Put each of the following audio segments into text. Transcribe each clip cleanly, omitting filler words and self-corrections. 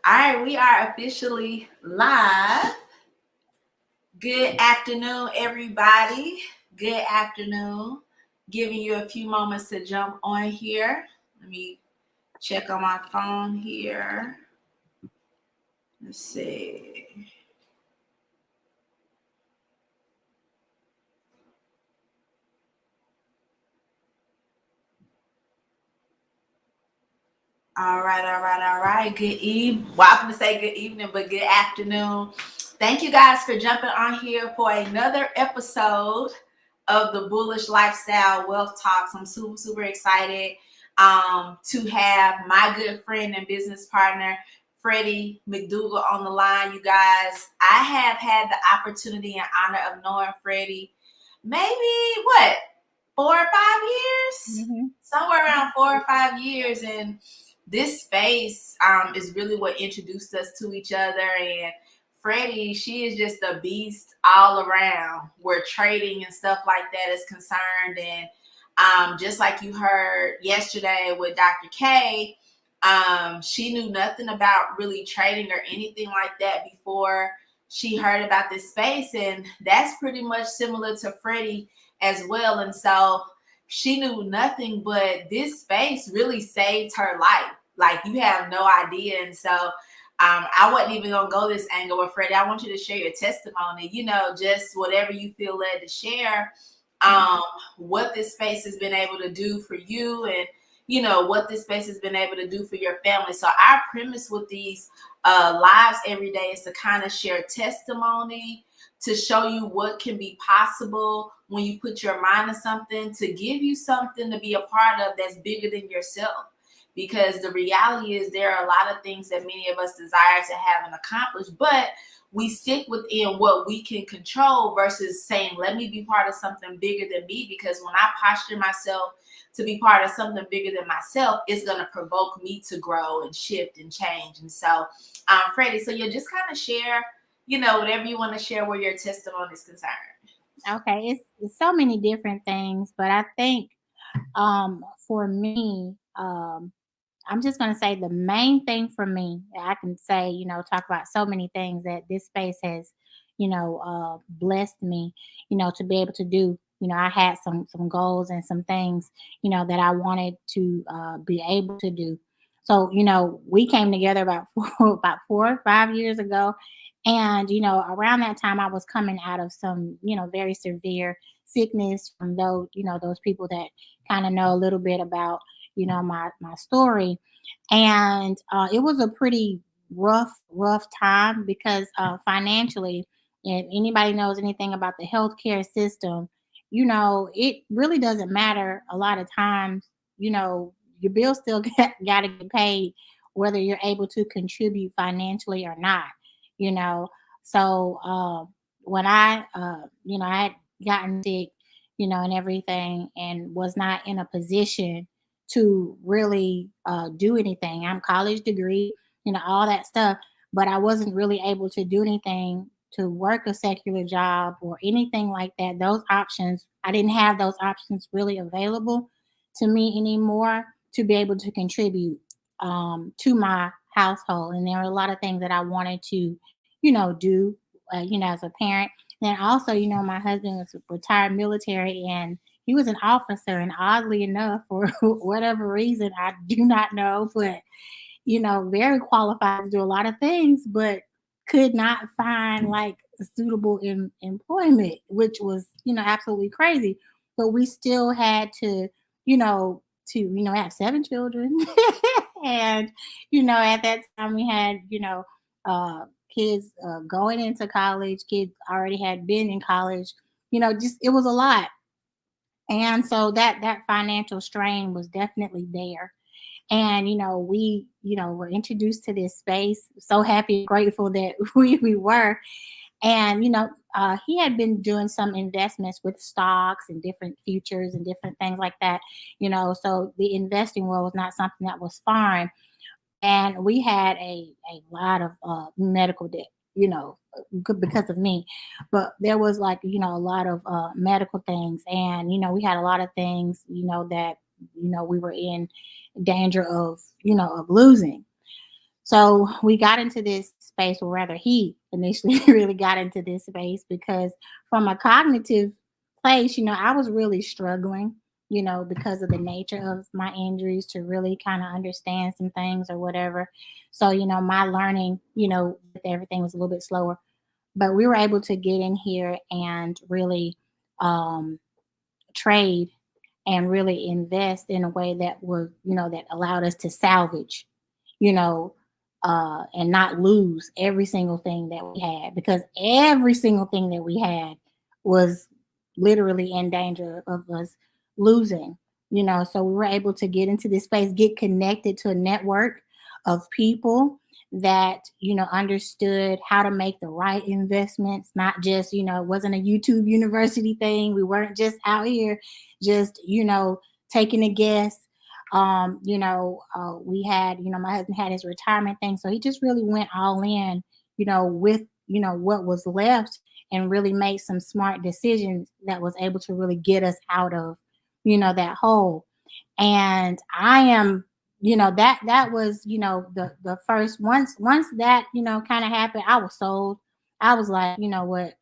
All right, we are officially live. Good afternoon, everybody. Good afternoon. Giving you a few moments to jump on here. Let me check on my phone here. Let's see. All right. Good evening. Well, I'm going to say good evening, but good afternoon. Thank you guys for jumping on here for another episode of the Bullish Lifestyle Wealth Talks. I'm super excited to have my good friend and business partner, Freddi McDougal, on the line. You guys, I have had the opportunity and honor of knowing Freddi maybe what, 4 or 5 years? Somewhere around 4 or 5 years. And this space is really what introduced us to each other. And Freddi, she is just a beast all around where trading and stuff like that is concerned. And just like you heard yesterday with Dr. K, she knew nothing about really trading or anything like that before she heard about this space. And that's pretty much similar to Freddi as well. And so she knew nothing, but this space really saved her life. Like, you have no idea. And so I wasn't even going to go this angle with Freddi. I want you to share your testimony, just whatever you feel led to share, what this space has been able to do for you, and, what this space has been able to do for your family. So our premise with these lives every day is to kind of share testimony, to show you what can be possible when you put your mind to something, to give you something to be a part of that's bigger than yourself. Because the reality is there are a lot of things that many of us desire to have and accomplish, but we stick within what we can control versus saying, let me be part of something bigger than me. Because when I posture myself to be part of something bigger than myself, it's going to provoke me to grow and shift and change. And so, Freddi, so you'll just kind of share, whatever you want to share where your testimony is concerned. Okay, it's so many different things, but I think for me, I'm just going to say the main thing for me, I can say, talk about so many things that this space has, blessed me, to be able to do. I had some goals and some things, that I wanted to be able to do. So, we came together about about 4 or 5 years ago, and around that time, I was coming out of some, very severe sickness from those people that kind of know a little bit about my story. And it was a pretty rough time because financially, if anybody knows anything about the healthcare system, it really doesn't matter a lot of times. Your bills still got to get paid whether you're able to contribute financially or not. you know so when I had gotten sick, and everything, and was not in a position to really do anything. I'm college degree, all that stuff, but I wasn't really able to do anything to work a secular job or anything like that. Those options, I didn't have those options really available to me anymore to be able to contribute to my household. And there were a lot of things that I wanted to, do, as a parent. Then also, my husband was retired military, and he was an officer. And oddly enough, for whatever reason, I do not know, but, very qualified to do a lot of things, but could not find like suitable employment, which was, absolutely crazy. But we still had to, have 7 children. And, at that time we had, kids going into college, kids already had been in college, just it was a lot. And so that financial strain was definitely there. And we were introduced to this space, so happy and grateful that we were. And he had been doing some investments with stocks and different futures and different things like that. So the investing world was not something that was foreign. And we had a lot of medical debt, because of me. But there was, like, a lot of medical things, and we had a lot of things, that we were in danger of losing. So we got into this space, or rather, he initially really got into this space because from a cognitive place, I was really struggling, because of the nature of my injuries to really kind of understand some things or whatever. So, my learning, with everything was a little bit slower, but we were able to get in here and really um, trade and really invest in a way that was, that allowed us to salvage, you know, and not lose every single thing that we had, because every single thing that we had was literally in danger of us losing, So we were able to get into this space, get connected to a network of people that, understood how to make the right investments, not just, it wasn't a YouTube university thing. We weren't just out here just, taking a guess. We had, my husband had his retirement thing. So he just really went all in, with, what was left, and really made some smart decisions that was able to really get us out of, that hole. And I am, that was, the first, once that, kind of happened, I was sold. I was like, you know what,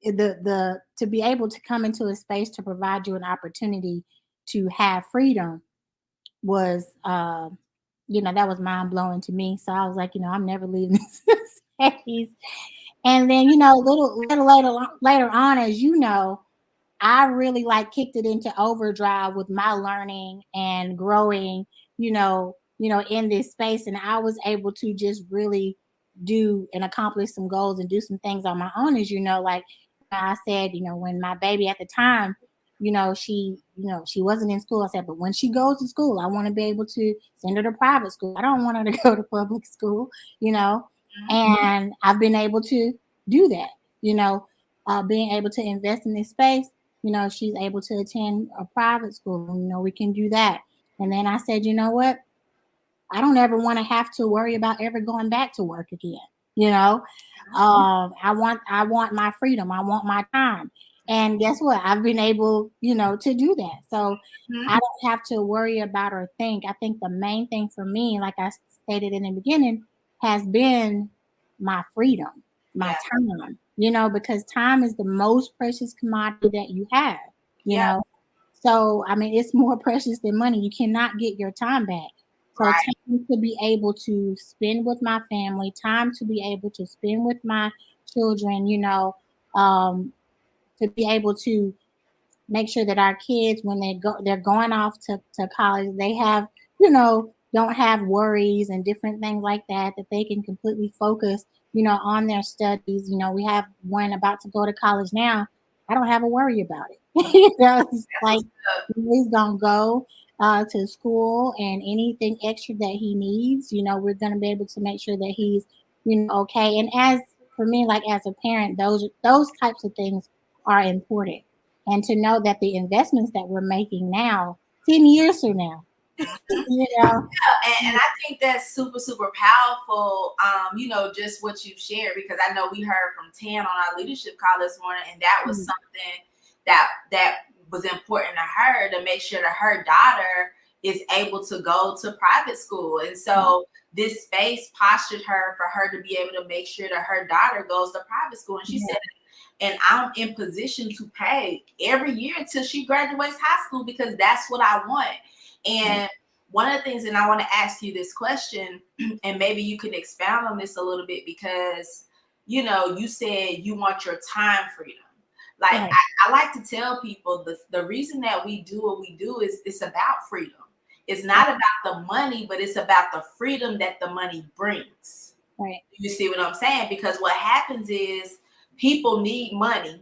the to be able to come into a space to provide you an opportunity to have freedom was, that was mind blowing to me. So I was like, I'm never leaving this space. And then, little later on, as I really like kicked it into overdrive with my learning and growing, in this space. And I was able to just really do and accomplish some goals and do some things on my own. As like I said, when my baby at the time, she wasn't in school. I said, but when she goes to school, I want to be able to send her to private school. I don't want her to go to public school, you know. And I've been able to do that, being able to invest in this space. She's able to attend a private school. We can do that. And then I said, you know what? I don't ever want to have to worry about ever going back to work again. You know, I want my freedom. I want my time. And guess what? I've been able, to do that. So Mhm. I don't have to worry about or think. I think the main thing for me, like I stated in the beginning, has been my freedom, my Yeah. time, because time is the most precious commodity that you have, you Yeah. know. So, I mean, it's more precious than money. You cannot get your time back. So, Right. time to be able to spend with my family, time to be able to spend with my children, um, to be able to make sure that our kids, when they're going off to college, they have, don't have worries and different things like that, that they can completely focus, on their studies. We have one about to go to college now. I don't have a worry about it. It's That's like what's up. he's gonna go to school, and anything extra that he needs, we're gonna be able to make sure that he's, okay. And as for me, like as a parent, those types of things are important, and to know that the investments that we're making now, 10 years from now, you know, And I think that's super, super powerful. Just what you shared, because I know we heard from Tan on our leadership call this morning, and that was mm, something that was important to her, to make sure that her daughter is able to go to private school. And right, so this space postured her for her to be able to make sure that her daughter goes to private school. And she yeah, said, and I'm in position to pay every year until she graduates high school, because that's what I want. right, And one of the things, and I want to ask you this question, and maybe you can expound on this a little bit, because you said you want your time freedom. Like right, I like to tell people, the reason that we do what we do is it's about freedom. It's not right, about the money, but it's about the freedom that the money brings. right, You see what I'm saying? Because what happens is people need money,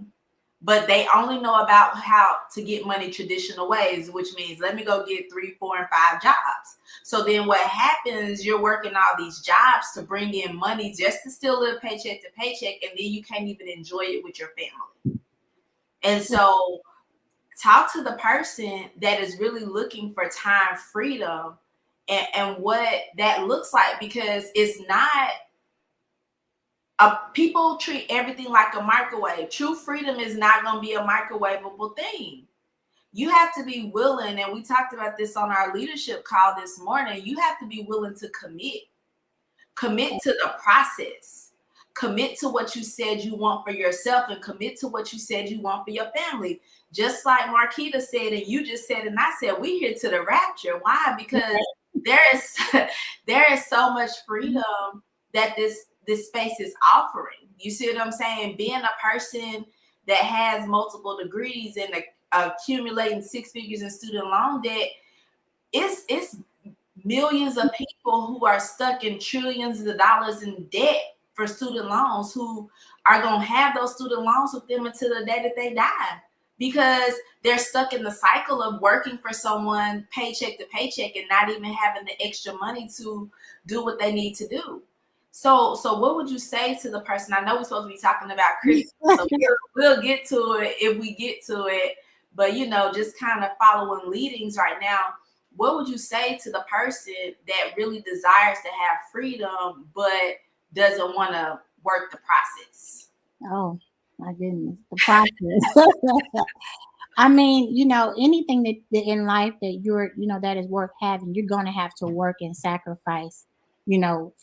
but they only know about how to get money traditional ways, which means let me go get 3, 4, and 5 jobs. So then what happens, you're working all these jobs to bring in money just to still live paycheck to paycheck, and then you can't even enjoy it with your family. And so talk to the person that is really looking for time freedom, and what that looks like, because it's not people treat everything like a microwave. True freedom is not going to be a microwavable thing. You have to be willing, and we talked about this on our leadership call this morning. You have to be willing to commit. Commit to the process. Commit to what you said you want for yourself, and commit to what you said you want for your family. Just like Marquita said, and you just said, and I said, we here to the rapture. Why? Because there is there is so much freedom that this space is offering. You see what I'm saying? Being a person that has multiple degrees and accumulating six figures in student loan debt, it's millions of people who are stuck in trillions of dollars in debt for student loans, who are going to have those student loans with them until the day that they die, because they're stuck in the cycle of working for someone paycheck to paycheck and not even having the extra money to do what they need to do. So what would you say to the person? I know we're supposed to be talking about criticism, so we'll get to it if we get to it. But, just kind of following leadings right now, what would you say to the person that really desires to have freedom but doesn't want to work the process? Oh my goodness, the process. I mean, anything that in life that that is worth having, you're going to have to work and sacrifice,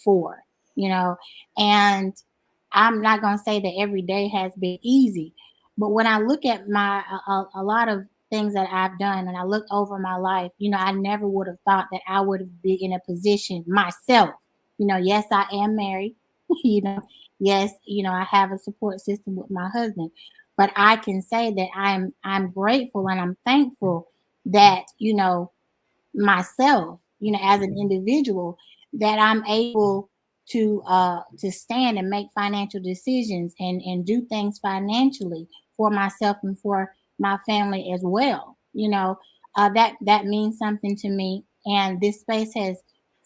for, you know, and I'm not going to say that every day has been easy, but when I look at a lot of things that I've done and I look over my life, I never would have thought that I would have been in a position myself. Yes, I am married, you know, yes, I have a support system with my husband, but I can say that I'm grateful and I'm thankful that myself, as an individual, that I'm able to stand and make financial decisions and do things financially for myself and for my family as well. That means something to me, and this space has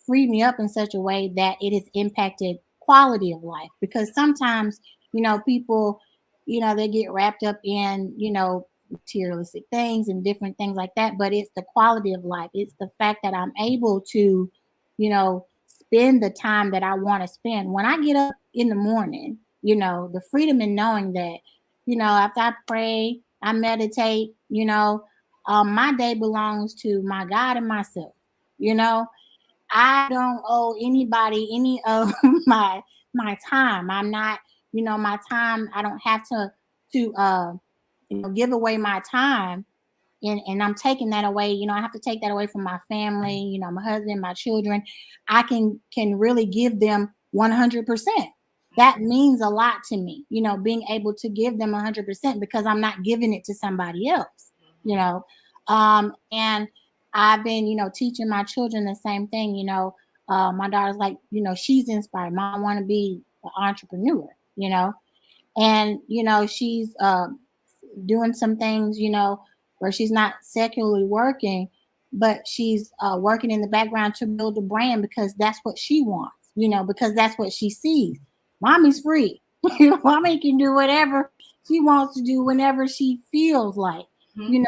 freed me up in such a way that it has impacted quality of life, because sometimes people they get wrapped up in materialistic things and different things like that, but it's the quality of life. It's the fact that I'm able to spend the time that I want to spend when I get up in the morning. The freedom in knowing that after I pray, I meditate, my day belongs to my God and myself. you know I don't owe anybody any of my time. I'm not, my time. I don't have to give away my time, and I'm taking that away. I have to take that away from my family, my husband, my children. I can really give them 100%. That means a lot to me, being able to give them 100% because I'm not giving it to somebody else, and I've been, teaching my children the same thing. My daughter's like, she's inspired. Mom, I want to be an entrepreneur, and she's doing some things, where she's not secularly working, but she's working in the background to build a brand because that's what she wants, because that's what she sees. Mommy's free. Mommy can do whatever she wants to do whenever she feels like, Mm-hmm.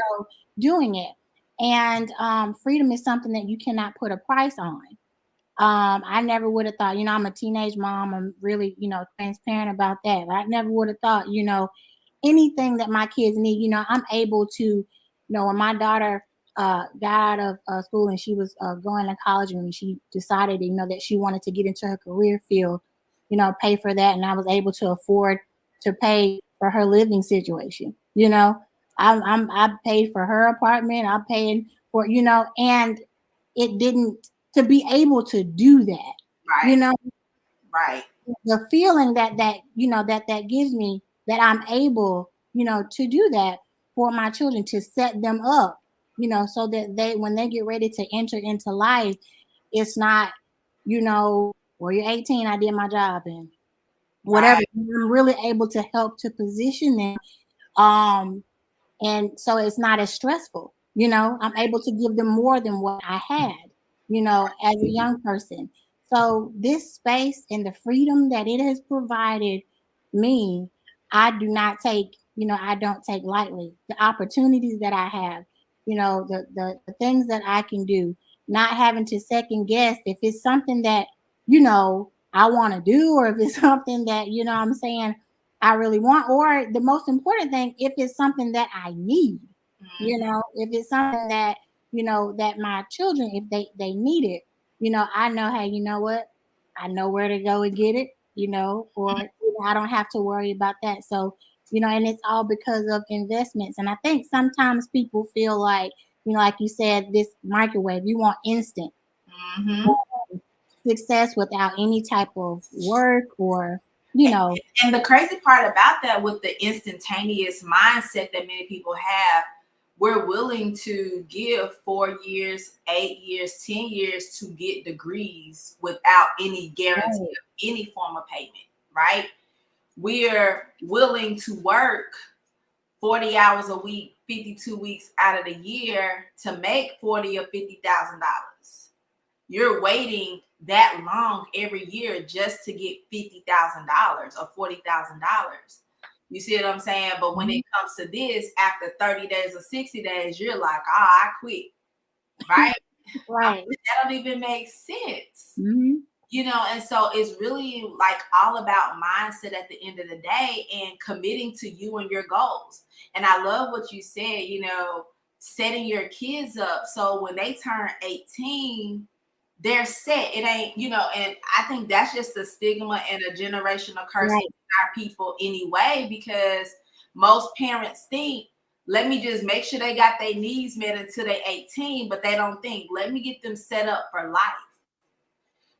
Doing it. And freedom is something that you cannot put a price on. I never would have thought, I'm a teenage mom. I'm really, transparent about that. But I never would have thought, anything that my kids need, I'm able to, when my daughter got out of school and she was going to college, and she decided, that she wanted to get into her career field, pay for that. And I was able to afford to pay for her living situation. I paid for her apartment. I paid for, and it didn't, to be able to do that, you Right. know, Right. the feeling that gives me, that I'm able, to do that for my children, to set them up, so that when they get ready to enter into life, it's not, well, you're 18, I did my job, and whatever. Right. I'm really able to help to position them, um and so it's not as stressful. I'm able to give them more than what I had, as a young person. So this space and the freedom that it has provided me, I don't take lightly. The opportunities that I have, the things that I can do, not having to second guess if it's something that I want to do, or if it's something that I'm saying I really want, or the most important thing, if it's something that I need, Mm-hmm. if it's something that, that my children, if they need it, I know, hey, you know what? I know where to go and get it, or I don't have to worry about that. So, and it's all because of investments. And I think sometimes people feel like, like you said, this microwave, you want instant Mm-hmm. success without any type of work or, And the crazy part about that, with the instantaneous mindset that many people have, we're willing to give 4 years, 8 years, 10 years to get degrees without any guarantee right, of any form of payment, right? We're willing to work 40 hours a week, 52 weeks out of the year to make $40,000 or $50,000. You're waiting that long every year just to get $50,000 or $40,000. You see what I'm saying? But when mhm, it comes to this, after 30 days or 60 days, you're like, I quit, right? right. That don't even make sense. Hmm. And so it's really like all about mindset at the end of the day and committing to you and your goals. And I love what you said, setting your kids up so when they turn 18, they're set. It ain't, and I think that's just a stigma and a generational curse in Right. our people anyway, because most parents think, let me just make sure they got their needs met until they're 18, but they don't think, let me get them set up for life.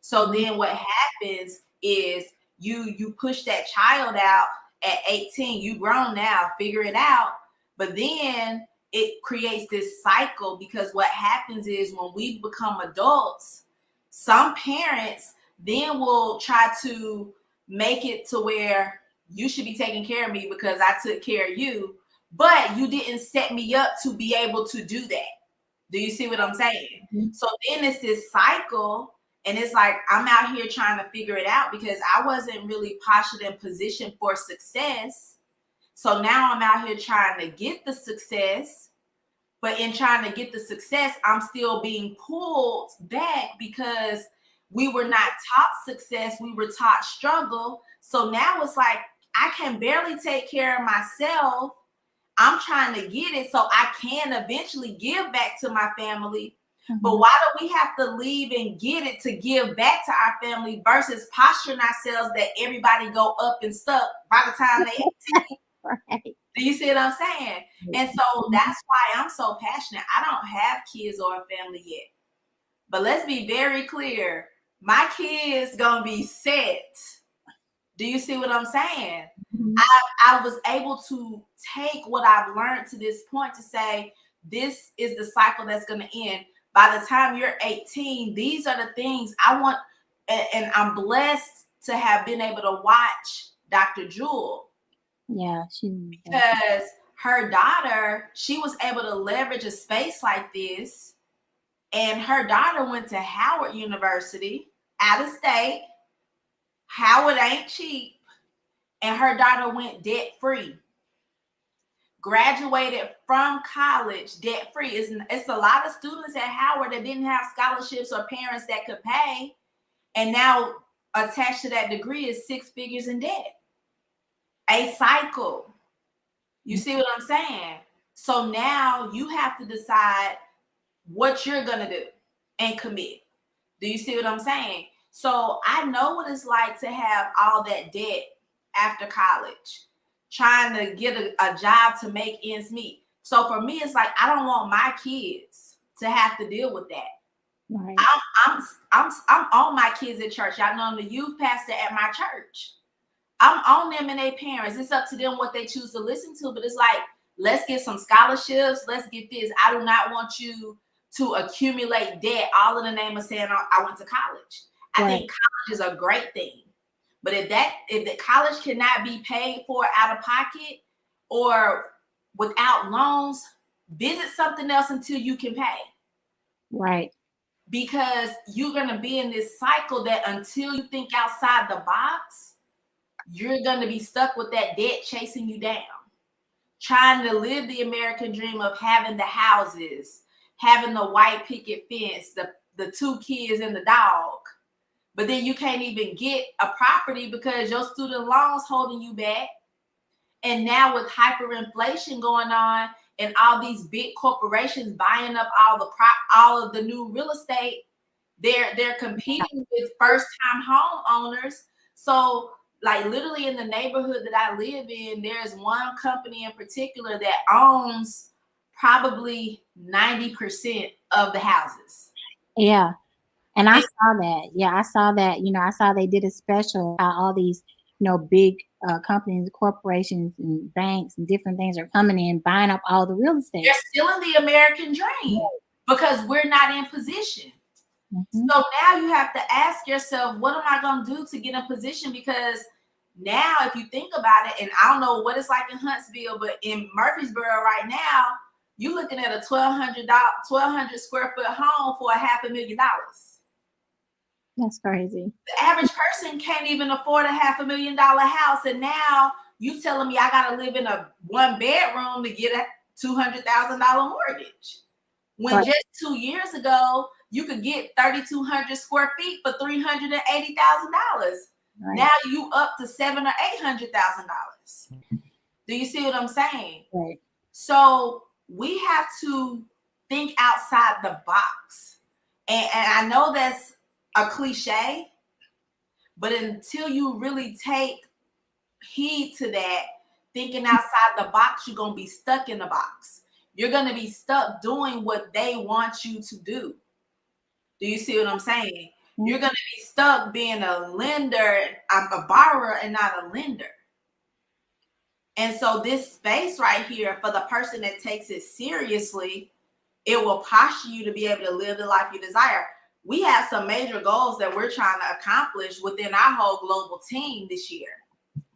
So Mhm. then what happens is you push that child out at 18, you grown now, figure it out. But then it creates this cycle, because what happens is when we become adults, some parents then will try to make it to where you should be taking care of me because I took care of you, but you didn't set me up to be able to do that. Do you see what I'm saying? Mhm. So then it's this cycle, and it's like I'm out here trying to figure it out because I wasn't really postured in position for success. So now I'm out here trying to get the success, but in trying to get the success, I'm still being pulled back because we were not taught success, we were taught struggle. So now it's like I can barely take care of myself. I'm trying to get it so I can eventually give back to my family. But Mhm. why do we have to leave and get it to give back to our family versus posturing ourselves that everybody go up and stuck by the time they 18? Right. Do you see what I'm saying? And so Mhm. that's why I'm so passionate. I don't have kids or a family yet. But let's be very clear. My kids gonna be set. Do you see what I'm saying? Mhm. I was able to take what I've learned to this point to say, this is the cycle that's going to end. By the time you're 18, these are the things I want. And I'm blessed to have been able to watch Dr. Jewel, Yeah, because her daughter, she was able to leverage a space like this. And her daughter went to Howard University, out of state. Howard ain't cheap. And her daughter went debt free, graduated from college debt free. It's a lot of students at Howard that didn't have scholarships or parents that could pay, and now attached to that degree is six figures in debt. A cycle. You see what I'm saying? So now you have to decide what you're gonna do and commit. Do you see what I'm saying? So I know what it's like to have all that debt after college, trying to get a job to make ends meet. So for me, it's like I don't want my kids to have to deal with that. right. I'm I'm on my kids at church. Y'all know I'm the youth pastor at my church. I'm on them and their parents. It's up to them what they choose to listen to. But it's like, let's get some scholarships. Let's get this. I do not want you to accumulate debt all in the name of saying I went to college. I Right. think college is a great thing. But if the college cannot be paid for out of pocket or without loans, visit something else until you can pay. Right. Because you're gonna be in this cycle that until you think outside the box, you're going to be stuck with that debt chasing you down, trying to live the American dream of having the houses, having the white picket fence, the two kids and the dog. But then you can't even get a property because your student loans holding you back. And now with hyperinflation going on and all these big corporations buying up all of the new real estate, They're competing with first time homeowners. So like literally in the neighborhood that I live in, there's one company in particular that owns probably 90% of the houses. Yeah. And I saw that. Yeah, I saw that. I saw they did a special how all these, big companies, corporations, and banks and different things are coming in, buying up all the real estate. They're stealing the American dream because we're not in position. Mm-hmm. So now you have to ask yourself, what am I going to do to get in position? Because now, if you think about it, and I don't know what it's like in Huntsville, but in Murfreesboro right now, you're looking at a 1,200 square foot home for $500,000. That's crazy. The average person can't even afford a $500,000 house, and now you telling me I got to live in a 1 bedroom to get a $200,000 mortgage. When Right. just 2 years ago, you could get 3,200 square feet for $380,000. Right. Now you up to $700,000 or $800,000. Do you see what I'm saying? Right. So we have to think outside the box. And I know that's a cliche, but until you really take heed to that, thinking outside the box, you're going to be stuck in the box. You're going to be stuck doing what they want you to do. Do you see what I'm saying? Mm-hmm. You're going to be stuck being a lender, a borrower, and not a lender. And so this space right here, for the person that takes it seriously, it will posture you to be able to live the life you desire. We have some major goals that we're trying to accomplish within our whole global team this year.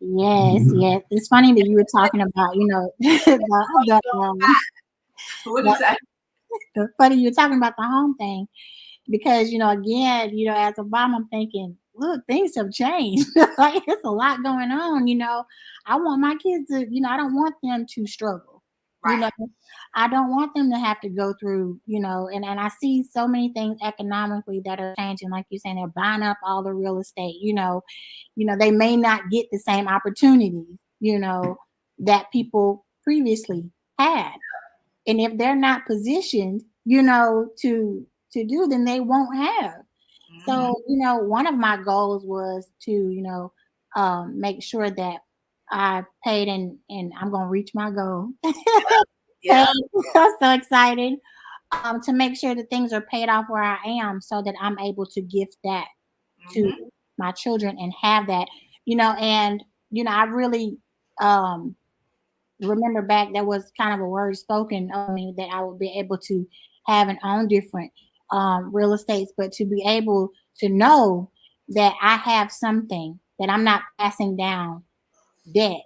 Yes, yes. It's funny that you were talking about, What do you say? The funny you were talking about the home thing, because again, as a mom, I'm thinking, look, things have changed. Like it's a lot going on. I want my kids to, I don't want them to struggle. Right. I don't want them to have to go through, and I see so many things economically that are changing. Like you're saying, they're buying up all the real estate. They may not get the same opportunities, that people previously had. And if they're not positioned, to do, then they won't have. Mm-hmm. So, one of my goals was to, make sure that I paid and I'm going to reach my goal. Yeah. I'm so excited to make sure that things are paid off where I am so that I'm able to gift that to my children and have that, and, I really, remember back there was kind of a word spoken of me that I would be able to have and own different real estates, but to be able to know that I have something that I'm not passing down debt,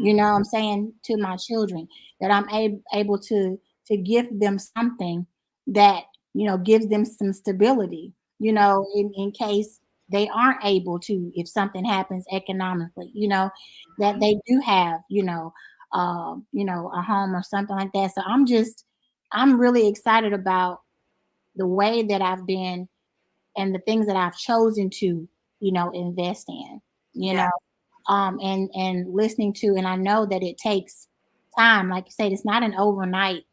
what I'm saying, to my children, that I'm able to give them something that, gives them some stability, in case they aren't able to, if something happens economically, that they do have, a home or something like that. So I'm really excited about the way that I've been and the things that I've chosen to, invest in, and listening to, and I know that it takes time. Like you said, it's not an overnight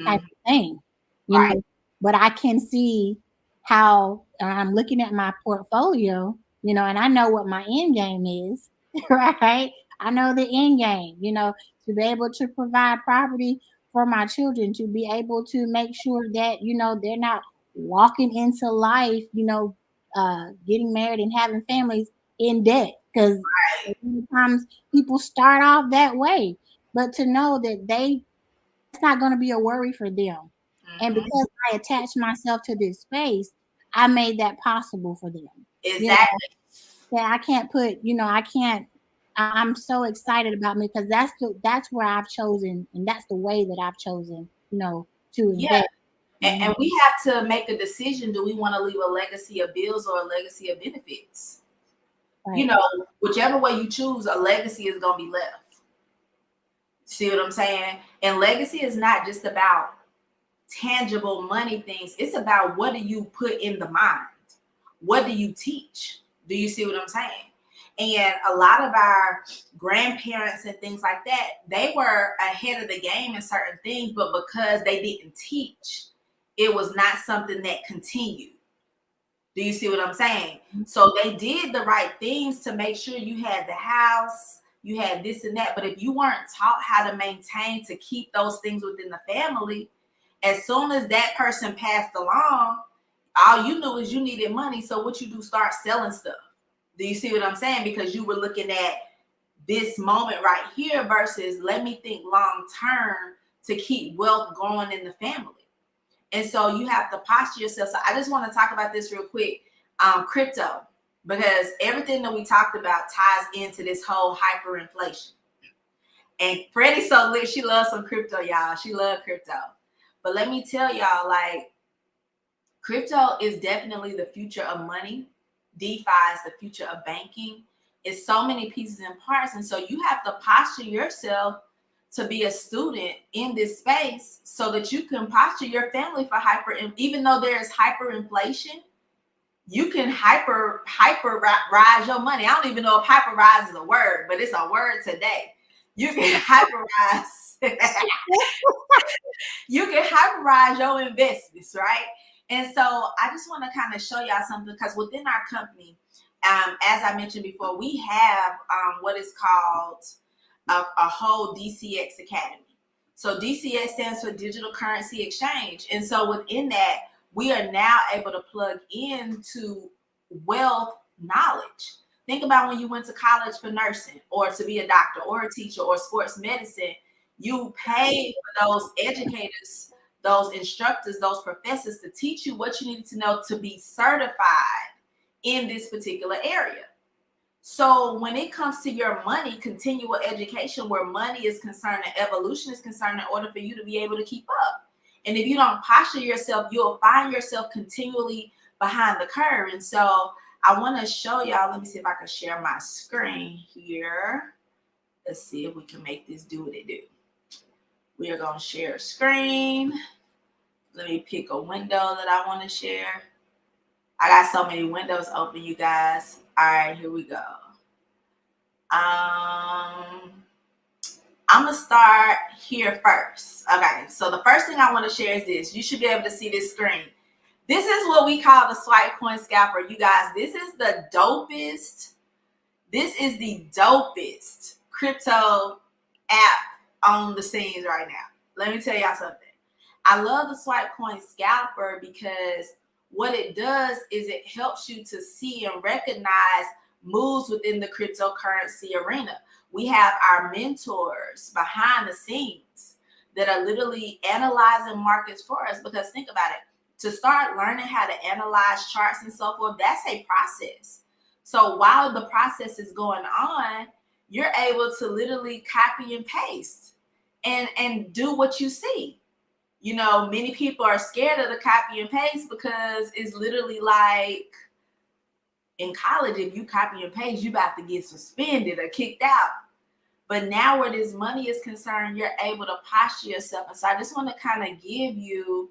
type of thing, right. But I can see how I'm looking at my portfolio, and I know what my end game is, right? I know the end game, to be able to provide property for my children, to be able to make sure that, they're not walking into life, getting married and having families in debt, because sometimes people start off that way, but to know that it's not going to be a worry for them. And because I attached myself to this space, I made that possible for them. Exactly. I can't put, I'm so excited about me because that's where I've chosen, and that's the way that I've chosen, to invest. And we have to make a decision. Do we want to leave a legacy of bills or a legacy of benefits? Right. Whichever way you choose, a legacy is going to be left. See what I'm saying? And legacy is not just about tangible money things. It's about what do you put in the mind? What do you teach? Do you see what I'm saying? And a lot of our grandparents and things like that, they were ahead of the game in certain things, but because they didn't teach, it was not something that continued. Do you see what I'm saying? So they did the right things to make sure you had the house, you had this and that. But if you weren't taught how to maintain to keep those things within the family, as soon as that person passed along, all you knew is you needed money. So what you do, start selling stuff. Do you see what I'm saying? Because you were looking at this moment right here versus let me think long term to keep wealth going in the family. And so you have to posture yourself. So I just want to talk about this real quick. Crypto, because everything that we talked about ties into this whole hyperinflation. And Freddi so lit, she loves some crypto, y'all. She loves crypto. But let me tell y'all, like, crypto is definitely the future of money. DeFi is the future of banking. It's so many pieces and parts. And so you have to posture yourself to be a student in this space so that you can posture your family for even though there's hyperinflation, you can hyper rise your money. I don't even know if hyper rise is a word, but it's a word today. You can hyper rise. You can hyper rise your investments, right? And so I just want to kind of show y'all something, because within our company, as I mentioned before, we have what is called a whole DCX Academy. So DCX stands for Digital Currency Exchange. And so within that, we are now able to plug into wealth knowledge. Think about when you went to college for nursing or to be a doctor or a teacher or sports medicine. You paid for those educators, those instructors, those professors to teach you what you needed to know to be certified in this particular area. So when it comes to your money, continual education, where money is concerned and evolution is concerned, in order for you to be able to keep up. And if you don't posture yourself, you'll find yourself continually behind the curve. And so I want to show y'all, let me see if I can share my screen here. Let's see if we can make this do what it do. We are going to share a screen. Let me pick a window that I want to share. I got so many windows open, you guys. All right, here we go. I'm going to start here first. Okay, so the first thing I want to share is this. You should be able to see this screen. This is what we call the Swipe Coin Scalper. You guys, this is the dopest. This is the dopest crypto app on the scenes right now. Let me tell y'all something. I love the Swipe Coin Scalper because what it does is it helps you to see and recognize moves within the cryptocurrency arena. We have our mentors behind the scenes that are literally analyzing markets for us, because think about it. To start learning how to analyze charts and so forth, that's a process. So while the process is going on, you're able to literally copy and paste and do what you see. You know, many people are scared of the copy and paste because it's literally like in college, if you copy and paste, you about to get suspended or kicked out. But now where this money is concerned, you're able to posture yourself. And so I just want to kind of give you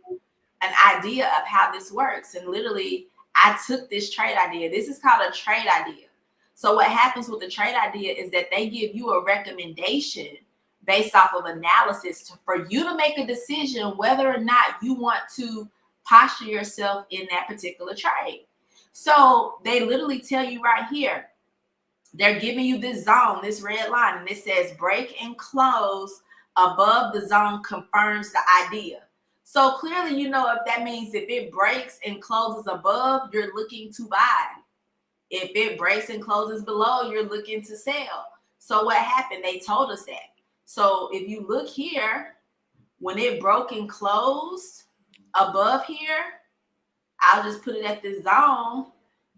an idea of how this works. And literally, I took this trade idea. This is called a trade idea. So what happens with the trade idea is that they give you a recommendation based off of analysis for you to make a decision whether or not you want to posture yourself in that particular trade. So they literally tell you right here, they're giving you this zone, this red line, and it says break and close above the zone confirms the idea. So clearly, you know, if that means if it breaks and closes above, you're looking to buy. If it breaks and closes below, you're looking to sell. So what happened? They told us that. So if you look here, when it broke and closed above here, I'll just put it at this zone.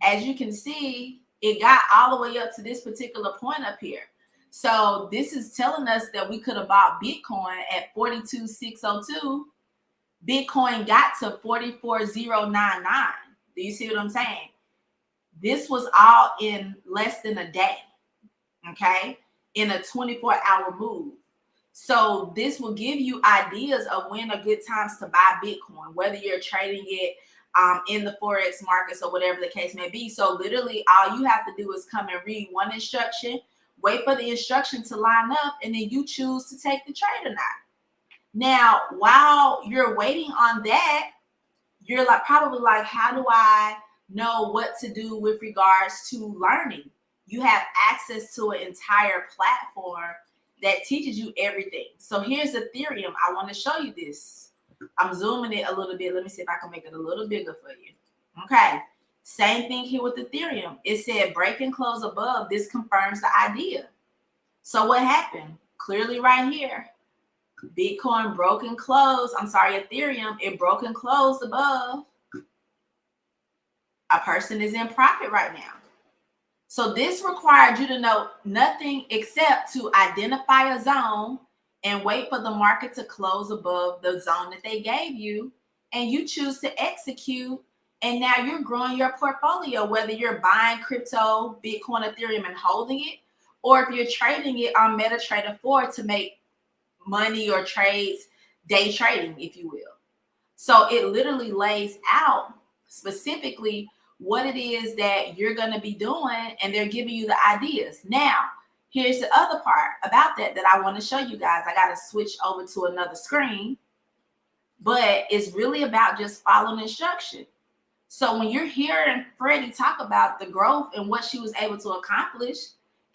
As you can see, it got all the way up to this particular point up here. So this is telling us that we could have bought Bitcoin at 42,602. Bitcoin got to 44,099. Do you see what I'm saying? This was all in less than a day, okay, in a 24-hour move. So this will give you ideas of when are good times to buy Bitcoin, whether you're trading it in the Forex markets or whatever the case may be. So literally all you have to do is come and read one instruction, wait for the instruction to line up, and then you choose to take the trade or not. Now, while you're waiting on that, you're like probably like, how do I know what to do with regards to learning. You have access to an entire platform that teaches you everything. So here's Ethereum. I want to show you this. I'm zooming it a little bit. Let me see if I can make it a little bigger for you. Okay. Same thing here with Ethereum. It said break and close above. This confirms the idea. So what happened? Clearly right here. Bitcoin broke and closed. I'm sorry, Ethereum, it broke and closed above. A person is in profit right now. So this required you to know nothing except to identify a zone and wait for the market to close above the zone that they gave you. And you choose to execute. And now you're growing your portfolio, whether you're buying crypto, Bitcoin, Ethereum, and holding it, or if you're trading it on MetaTrader 4 to make money or trades, day trading, if you will. So it literally lays out specifically what it is that you're going to be doing, and they're giving you the ideas. Now, here's the other part about that I want to show you guys. I got to switch over to another screen, but it's really about just following instruction. So when you're hearing Freddi talk about the growth and what she was able to accomplish,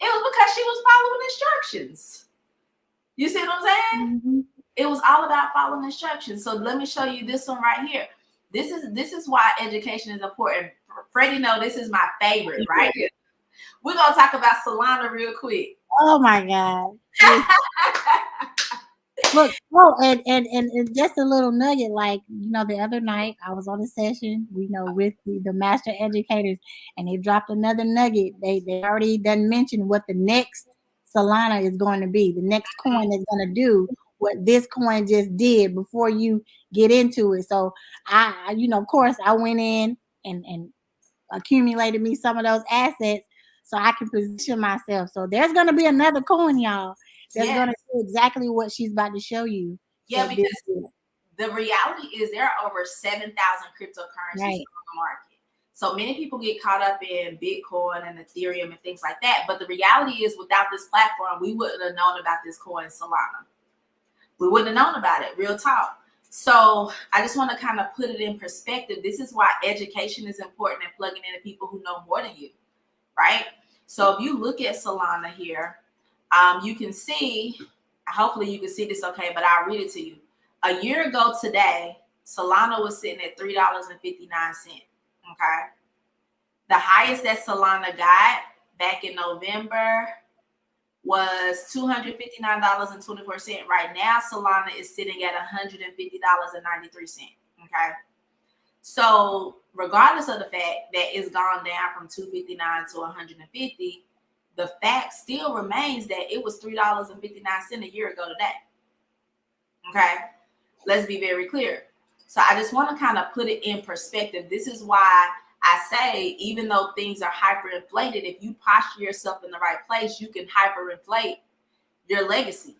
it was because she was following instructions. You see what I'm saying? Mm-hmm. It was all about following instructions. So let me show you this one right here. This is why education is important. Freddi, know this is my favorite, right? We're gonna talk about Solana real quick. Oh my God. Look, and just a little nugget, like, the other night I was on a session, with the master educators, and they dropped another nugget. They already done mentioned what the next Solana is going to be. The next coin is going to do what this coin just did before you get into it. So I of course I went in and accumulated me some of those assets so I can position myself. So there's going to be another coin, y'all. That's going to do exactly what she's about to show you. Yeah, because the reality is there are over 7,000 cryptocurrencies on the market. So many people get caught up in Bitcoin and Ethereum and things like that. But the reality is, without this platform, we wouldn't have known about this coin, Solana. We wouldn't have known about it, real talk. So I just want to kind of put it in perspective. This is why education is important and plugging into people who know more than you, right? So if you look at Solana here, you can see, hopefully you can see this okay, but I'll read it to you. A year ago today, Solana was sitting at $3.59. Okay. The highest that Solana got back in November was $259.24. Right now, Solana is sitting at $150.93. Okay. So regardless of the fact that it's gone down from $259 to $150, the fact still remains that it was $3.59 a year ago today. Okay. Let's be very clear. So I just want to kind of put it in perspective. This is why I say, even though things are hyperinflated, if you posture yourself in the right place, you can hyperinflate your legacy.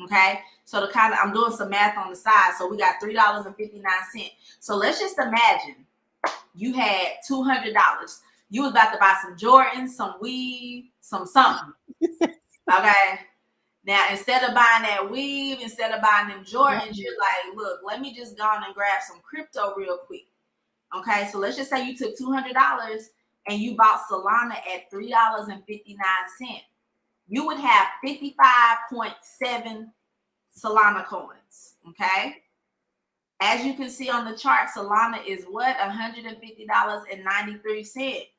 Okay. So I'm doing some math on the side. So we got $3.59. So let's just imagine you had $200. You was about to buy some Jordans, some weave, some something. Okay. Now, instead of buying that weave, instead of buying them Jordans, you're like, look, let me just go on and grab some crypto real quick. Okay, so let's just say you took $200 and you bought Solana at $3.59. You would have 55.7 Solana coins. Okay. As you can see on the chart, Solana is what? $150.93.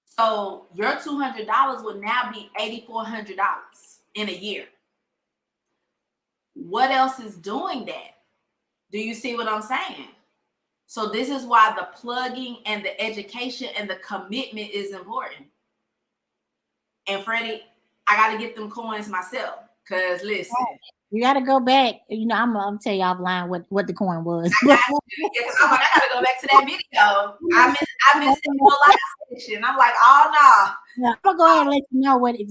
So your $200 would now be $8,400 in a year. What else is doing that? Do you see what I'm saying? So this is why the plugging and the education and the commitment is important. And Freddi, I got to get them coins myself. Because listen. You got to go back. I'm going to tell you offline what the coin was. I got to go back to that video. I missed the whole live session. I'm like, oh, no. Yeah, I'm going to go ahead and let you know what what it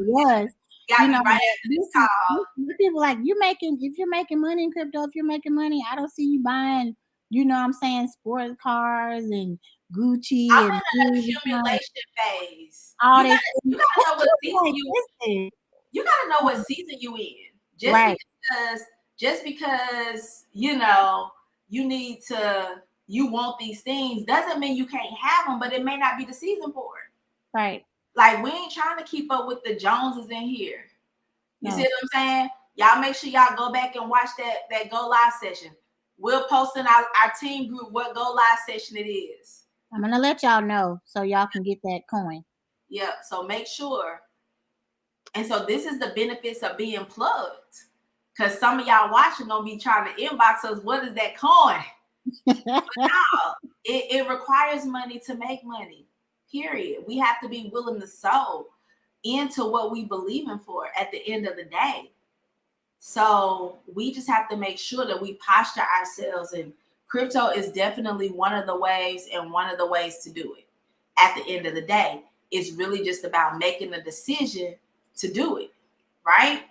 was. Got me right after this call. People like, if you're making money in crypto, if you're making money, I don't see you buying, sports cars and Gucci. I'm in an accumulation phase. You gotta know what season you gotta know what season you in. Just because you need to you want these things doesn't mean you can't have them, but it may not be the season for it. Right. Like, we ain't trying to keep up with the Joneses in here. You No. see what I'm saying? Y'all make sure y'all go back and watch that Go Live session. We'll post in our team group what Go Live session it is. I'm gonna let y'all know so y'all can get that coin. Yep. So make sure. And so this is the benefits of being plugged. Because some of y'all watching gonna be trying to inbox us, what is that coin? No, it requires money to make money. Period. We have to be willing to sow into what we believe in for at the end of the day. So we just have to make sure that we posture ourselves, and crypto is definitely one of the ways and one of the ways to do it. At the end of the day, it's really just about making a decision to do it, right?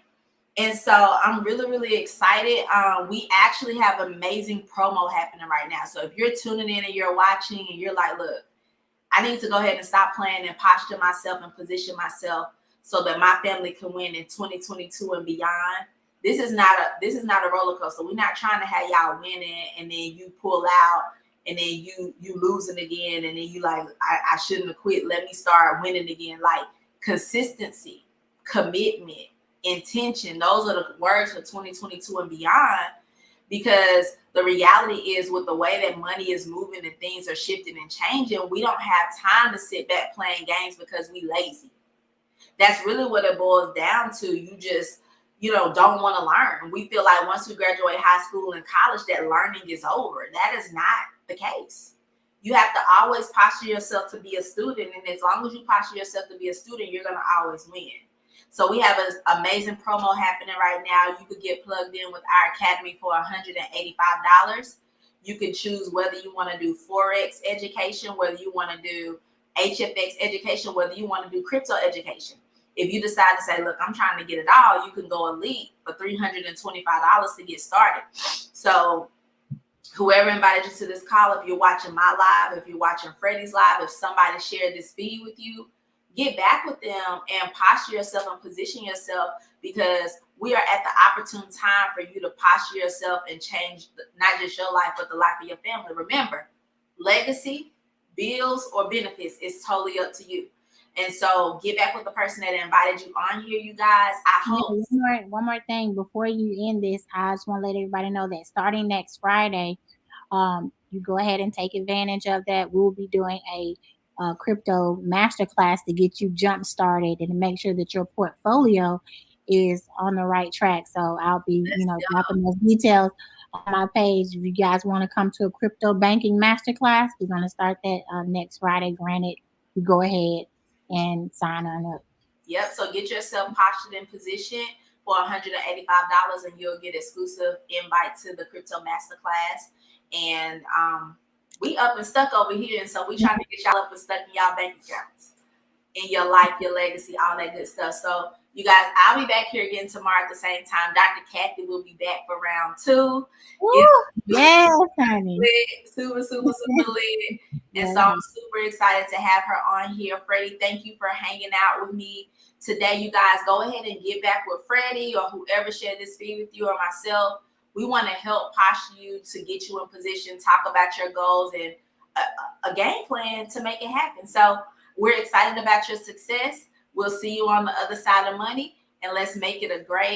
And so I'm really, really excited. We actually have amazing promo happening right now. So if you're tuning in and you're watching and you're like, look, I need to go ahead and stop playing and posture myself and position myself so that my family can win in 2022 and beyond. This is not a roller coaster. We're not trying to have y'all winning and then you pull out and then you losing again and then you like, I shouldn't have quit. Let me start winning again. Like, consistency, commitment, intention. Those are the words for 2022 and beyond. Because the reality is, with the way that money is moving and things are shifting and changing, we don't have time to sit back playing games because we lazy. That's really what it boils down to. You just, don't want to learn. We feel like once we graduate high school and college, that learning is over. That is not the case. You have to always posture yourself to be a student. And as long as you posture yourself to be a student, you're going to always win. So we have an amazing promo happening right now. You could get plugged in with our academy for $185. You can choose whether you want to do Forex education, whether you want to do HFX education, whether you want to do crypto education. If you decide to say, look, I'm trying to get it all, you can go elite for $325 to get started. So whoever invited you to this call, if you're watching my live, if you're watching Freddi's live, if somebody shared this feed with you, get back with them and posture yourself and position yourself, because we are at the opportune time for you to posture yourself and change not just your life, but the life of your family. Remember, legacy, bills, or benefits is totally up to you. And so get back with the person that invited you on here, you guys. I hope. One more thing before you end this, I just want to let everybody know that starting next Friday, you go ahead and take advantage of that. We'll be doing a crypto masterclass to get you jump started and to make sure that your portfolio is on the right track. So I'll be, dropping those details on my page. If you guys want to come to a crypto banking masterclass, we're going to start that next Friday. Granted, you go ahead and sign on up. Yep. So get yourself postured in position for $185, and you'll get exclusive invite to the crypto masterclass. And we up and stuck over here, and so we trying to get y'all up and stuck in y'all bank accounts, in your life, your legacy, all that good stuff. So you guys, I'll be back here again tomorrow at the same time. Dr. Kathy will be back for round 2. Yes, honey. Super lit. And so I'm super excited to have her on here. Freddi, thank you for hanging out with me today. You guys, go ahead and get back with Freddi or whoever shared this feed with you or myself. We want to help posture you to get you in position, talk about your goals and a game plan to make it happen. So we're excited about your success. We'll see you on the other side of money, and let's make it a great